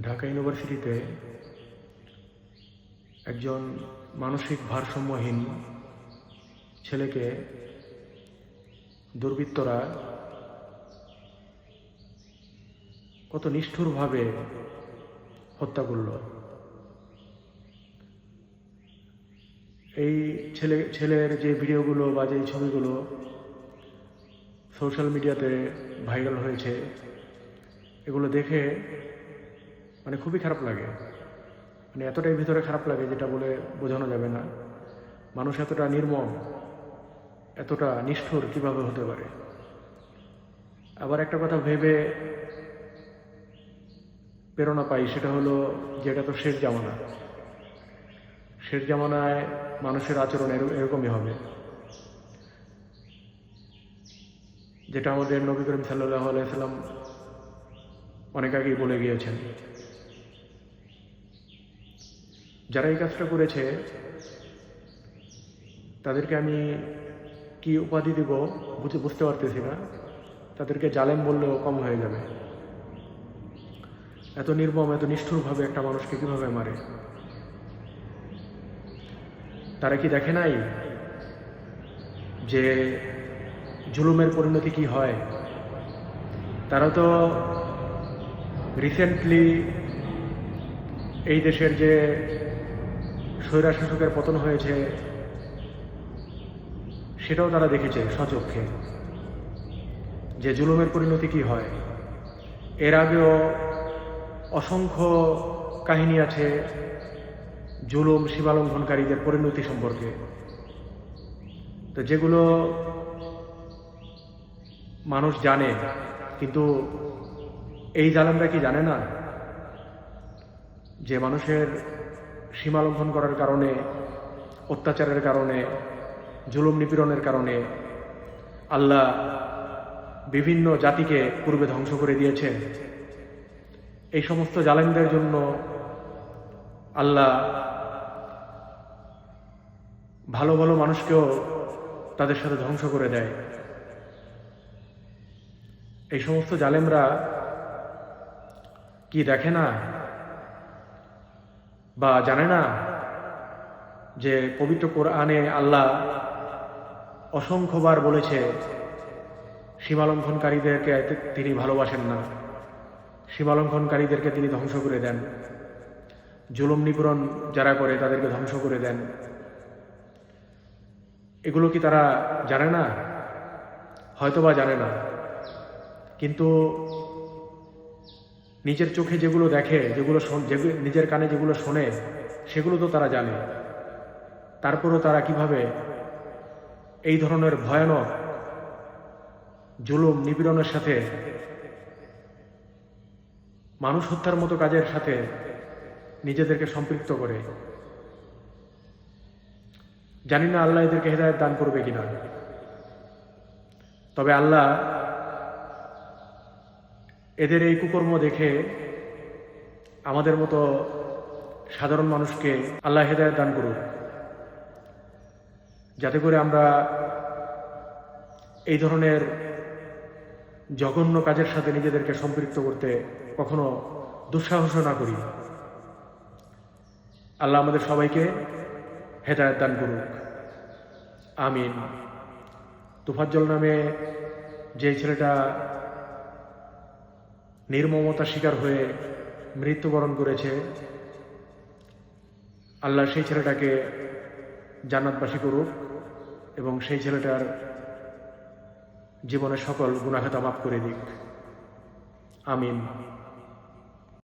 ঢাকা ইউনিভার্সিটিতে একজন মানসিক ভারসাম্যহীন ছেলেকে দুর্বৃত্তরা কত নিষ্ঠুরভাবে হত্যা করল। এই ছেলের যে ভিডিওগুলো বা যে ছবিগুলো সোশ্যাল মিডিয়াতে ভাইরাল হয়েছে, এগুলো দেখে খুবই খারাপ লাগে। এতটাই ভিতরে খারাপ লাগে যেটা বলে বোঝানো যাবে না। মানুষ এতটা নির্মম, এতটা নিষ্ঠুর কিভাবে হতে পারে। আবার একটা কথা ভেবে প্রেরণা পাই, সেটা হলো যে এটা তো শেষ জামানা। শেষ জামানায় মানুষের আচরণ এরকমই হবে, যেটা আমাদের নবী করিম সাল্লাল্লাহু আলাইহি সাল্লাম অনেক আগেই বলে গিয়েছেন। যারা এই কাজটা করেছে তাদেরকে আমি কি উপাধি দিব বুঝতে পারতেছি না। তাদেরকে জালেম বললেও কম হয়ে যাবে। এত নির্মম, এত নিষ্ঠুরভাবে একটা মানুষকে কিভাবে মারে? তারা কি দেখে নাই যে জুলুমের পরিণতি কি হয়? তারা তো রিসেন্টলি এই দেশের যে স্বৈরশাসকের পতন হয়েছে সেটাও তারা দেখেছে স্বচক্ষে, যে জুলুমের পরিণতি কি হয়। এর আগেও অসংখ্য কাহিনী আছে জুলুম সীমালঙ্ঘনকারীদের পরিণতি সম্পর্কে, তো যেগুলো মানুষ জানে, কিন্তু এই জালেমরা কি জানে না যে মানুষের সীমালঙ্ঘন করার কারণে, অত্যাচারের কারণে, জুলুম নিপীড়নের কারণে আল্লাহ বিভিন্ন জাতিকে পূর্বে ধ্বংস করে দিয়েছে। এই সমস্ত জালেমদের জন্য আল্লাহ ভালো ভালো মানুষকেও তাদের সাথে ধ্বংস করে দেয়। এই সমস্ত জালেমরা কি দেখে না বা জানে না যে পবিত্র কোরআনে আল্লাহ অসংখ্যবার বলেছে সীমালঙ্ঘনকারীদেরকে তিনি ভালোবাসেন না, সীমালঙ্ঘনকারীদেরকে তিনি ধ্বংস করে দেন, জুলুম নিপীড়ন যারা করে তাদেরকে ধ্বংস করে দেন। এগুলো কি তারা জানে না? হয়তোবা জানে না, কিন্তু নিজের চোখে যেগুলো দেখে, নিজের কানে যেগুলো শোনে, সেগুলো তো তারা জানে। তারপরও তারা কিভাবে এই ধরনের ভয়ানক জুলুম নিপীড়নের সাথে, মানুষ হত্যার মতো কাজের সাথে নিজেদেরকে সম্পৃক্ত করে। জানি না আল্লাহ এদেরকে হেদায়েত দান করবে কিনা। তবে আল্লাহ এদের এই কুকর্ম দেখে আমাদের মতো সাধারণ মানুষকে আল্লাহ হেদায়েত দান করুক, যাতে করে আমরা এই ধরনের জঘন্য কাজের সাথে নিজেদেরকে সম্পৃক্ত করতে কখনো দুঃসাহস না করি। আল্লাহ আমাদের সবাইকে হেদায়েত দান করুক, আমিন। তোফাজ্জল নামে যে ছেলেটা নির্মমতার শিকার হয়ে মৃত্যুবরণ করেছে, আল্লাহ সেই ছেলেটাকে জান্নাতবাসী করুক এবং সেই ছেলেটার জীবনের সকল গুনাহ খাতা মাফ করে দিক, আমিন।